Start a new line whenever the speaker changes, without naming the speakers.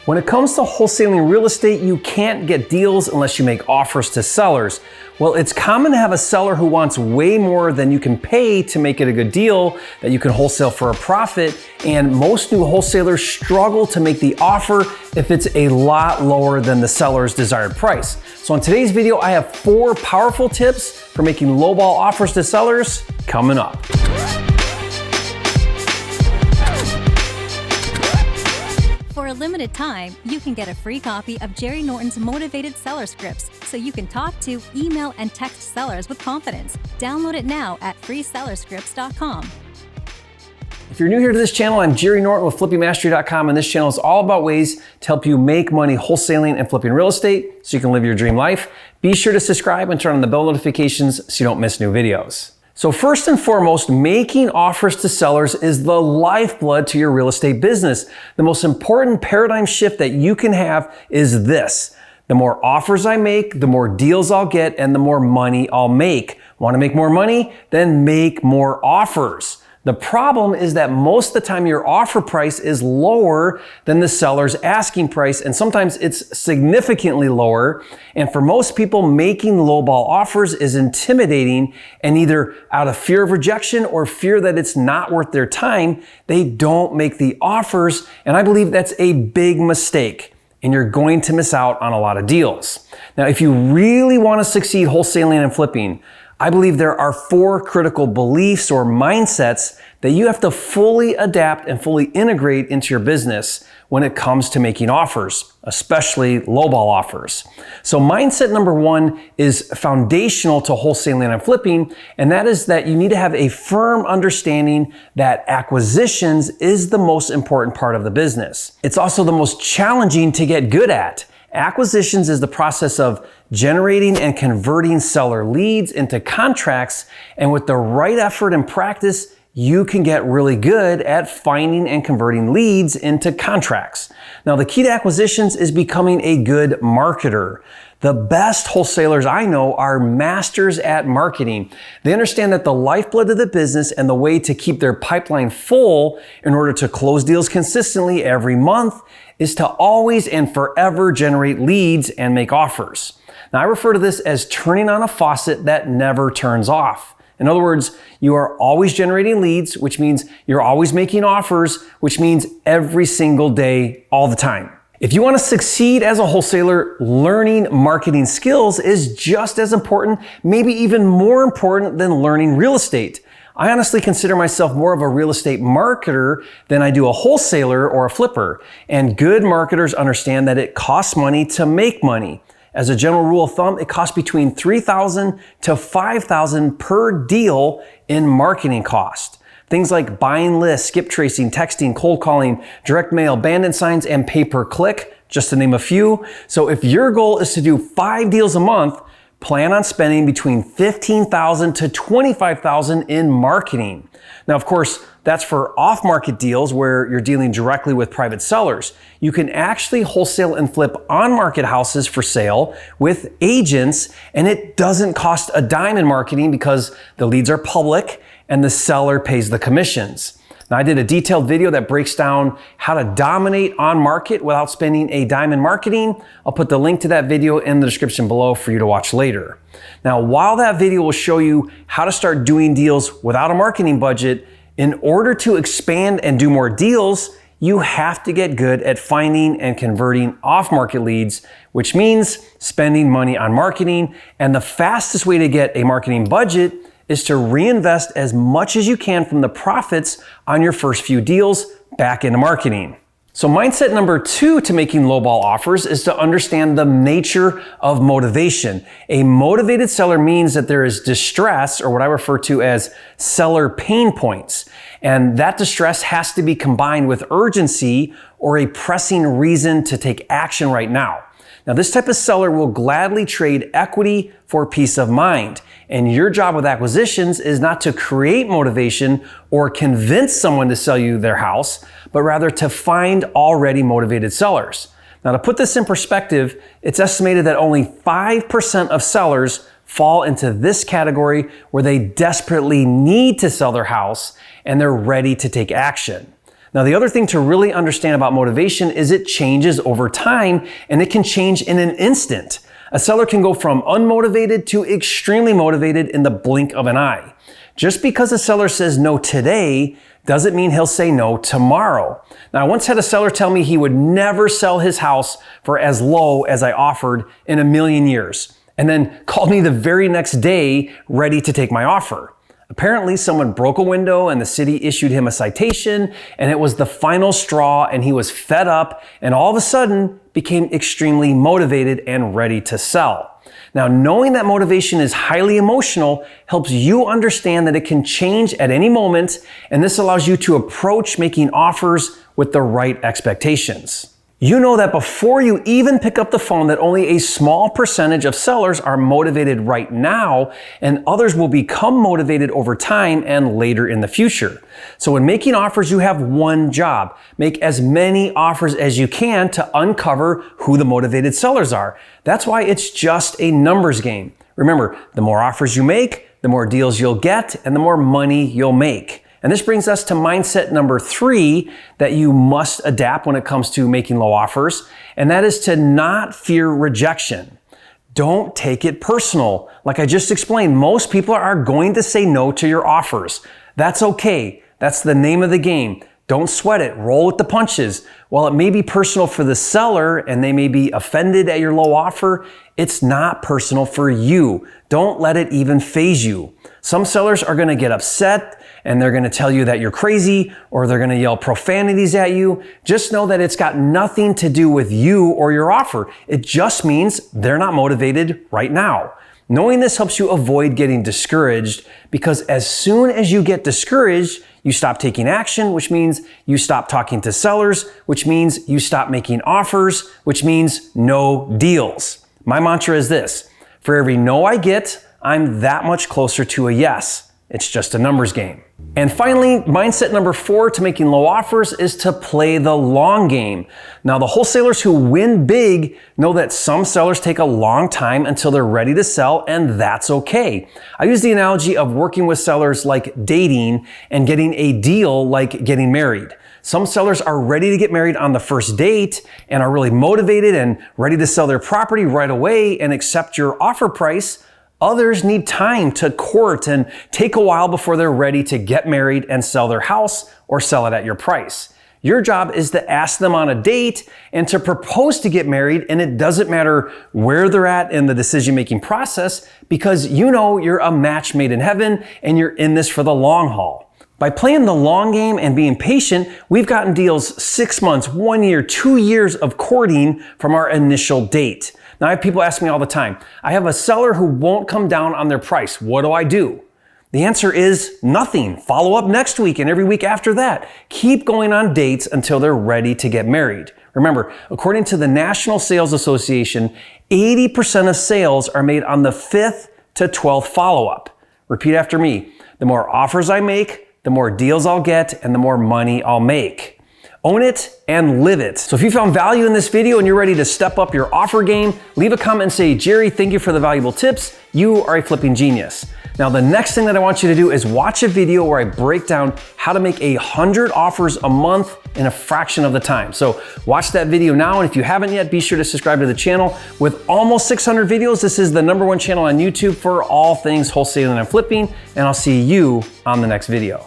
When it comes to wholesaling real estate, you can't get deals unless you make offers to sellers. Well, it's common to have a seller who wants way more than you can pay to make it a good deal that you can wholesale for a profit, and most new wholesalers struggle to make the offer if it's a lot lower than the seller's desired price. So in today's video, I have 4 powerful tips for making lowball offers to sellers coming up.
For a limited time, you can get a free copy of Jerry Norton's Motivated Seller Scripts so you can talk to, email, and text sellers with confidence. Download it now at freesellerscripts.com.
If you're new here to this channel, I'm Jerry Norton with flippingmastery.com, and this channel is all about ways to help you make money wholesaling and flipping real estate so you can live your dream life. Be sure to subscribe and turn on the bell notifications so you don't miss new videos. So first and foremost, making offers to sellers is the lifeblood to your real estate business. The most important paradigm shift that you can have is this: the more offers I make, the more deals I'll get, and the more money I'll make. Want to make more money? Then make more offers. The problem is that most of the time your offer price is lower than the seller's asking price, and sometimes it's significantly lower. And for most people, making lowball offers is intimidating, and either out of fear of rejection or fear that it's not worth their time, they don't make the offers. And I believe that's a big mistake, and you're going to miss out on a lot of deals. Now, if you really want to succeed wholesaling and flipping, I believe there are 4 critical beliefs or mindsets that you have to fully adapt and fully integrate into your business when it comes to making offers, especially lowball offers. So mindset number 1 is foundational to wholesaling and flipping, and that is that you need to have a firm understanding that acquisitions is the most important part of the business. It's also the most challenging to get good at. Acquisitions is the process of generating and converting seller leads into contracts, and with the right effort and practice, you can get really good at finding and converting leads into contracts. Now, the key to acquisitions is becoming a good marketer. The best wholesalers I know are masters at marketing. They understand that the lifeblood of the business and the way to keep their pipeline full in order to close deals consistently every month is to always and forever generate leads and make offers. Now, I refer to this as turning on a faucet that never turns off. In other words, you are always generating leads, which means you're always making offers, which means every single day, all the time. If you want to succeed as a wholesaler, learning marketing skills is just as important, maybe even more important than learning real estate. I honestly consider myself more of a real estate marketer than I do a wholesaler or a flipper. And good marketers understand that it costs money to make money. As a general rule of thumb, it costs between $3,000 to $5,000 per deal in marketing cost. Things like buying lists, skip tracing, texting, cold calling, direct mail, bandit signs, and pay-per-click, just to name a few. So if your goal is to do 5 deals a month, plan on spending between $15,000 to $25,000 in marketing. Now, of course, that's for off-market deals where you're dealing directly with private sellers. You can actually wholesale and flip on-market houses for sale with agents, and it doesn't cost a dime in marketing because the leads are public and the seller pays the commissions. Now, I did a detailed video that breaks down how to dominate on market without spending a dime in marketing. I'll put the link to that video in the description below for you to watch later. Now, while that video will show you how to start doing deals without a marketing budget, in order to expand and do more deals, you have to get good at finding and converting off-market leads, which means spending money on marketing. And the fastest way to get a marketing budget is to reinvest as much as you can from the profits on your first few deals back into marketing. So mindset number 2 to making lowball offers is to understand the nature of motivation. A motivated seller means that there is distress, or what I refer to as seller pain points. And that distress has to be combined with urgency or a pressing reason to take action right now. Now, this type of seller will gladly trade equity for peace of mind. And your job with acquisitions is not to create motivation or convince someone to sell you their house, but rather to find already motivated sellers. Now, to put this in perspective, it's estimated that only 5% of sellers fall into this category where they desperately need to sell their house and they're ready to take action. Now, the other thing to really understand about motivation is it changes over time, and it can change in an instant. A seller can go from unmotivated to extremely motivated in the blink of an eye. Just because a seller says no today doesn't mean he'll say no tomorrow. Now, I once had a seller tell me he would never sell his house for as low as I offered in a million years, and then called me the very next day ready to take my offer. Apparently, someone broke a window and the city issued him a citation, and it was the final straw, and he was fed up and all of a sudden became extremely motivated and ready to sell. Now, knowing that motivation is highly emotional helps you understand that it can change at any moment, and this allows you to approach making offers with the right expectations. You know that before you even pick up the phone that only a small percentage of sellers are motivated right now, and others will become motivated over time and later in the future. So when making offers, you have one job. Make as many offers as you can to uncover who the motivated sellers are. That's why it's just a numbers game. Remember, the more offers you make, the more deals you'll get, and the more money you'll make. And this brings us to mindset number 3 that you must adapt when it comes to making low offers, and that is to not fear rejection. Don't take it personal. Like I just explained, most people are going to say no to your offers. That's okay. That's the name of the game. Don't sweat it. Roll with the punches. While it may be personal for the seller and they may be offended at your low offer, it's not personal for you. Don't let it even faze you. Some sellers are going to get upset and they're going to tell you that you're crazy, or they're going to yell profanities at you. Just know that it's got nothing to do with you or your offer. It just means they're not motivated right now. Knowing this helps you avoid getting discouraged, because as soon as you get discouraged, you stop taking action, which means you stop talking to sellers, which means you stop making offers, which means no deals. My mantra is this: for every no I get, I'm that much closer to a yes. It's just a numbers game. And finally, mindset number 4 to making low offers is to play the long game. Now, the wholesalers who win big know that some sellers take a long time until they're ready to sell, and that's okay. I use the analogy of working with sellers like dating and getting a deal like getting married. Some sellers are ready to get married on the first date and are really motivated and ready to sell their property right away and accept your offer price. Others need time to court and take a while before they're ready to get married and sell their house or sell it at your price. Your job is to ask them on a date and to propose to get married, and it doesn't matter where they're at in the decision-making process, because you know you're a match made in heaven and you're in this for the long haul. By playing the long game and being patient, we've gotten deals 6 months, 1 year, 2 years of courting from our initial date. Now, I have people ask me all the time, I have a seller who won't come down on their price. What do I do? The answer is nothing. Follow up next week and every week after that. Keep going on dates until they're ready to get married. Remember, according to the National Sales Association, 80% of sales are made on the 5th to 12th follow-up. Repeat after me. The more offers I make, the more deals I'll get, and the more money I'll make. Own it and live it. So if you found value in this video and you're ready to step up your offer game, leave a comment and say, Jerry, thank you for the valuable tips. You are a flipping genius. Now, the next thing that I want you to do is watch a video where I break down how to make 100 offers a month in a fraction of the time. So watch that video now. And if you haven't yet, be sure to subscribe to the channel. With almost 600 videos, this is the #1 channel on YouTube for all things wholesaling and flipping. And I'll see you on the next video.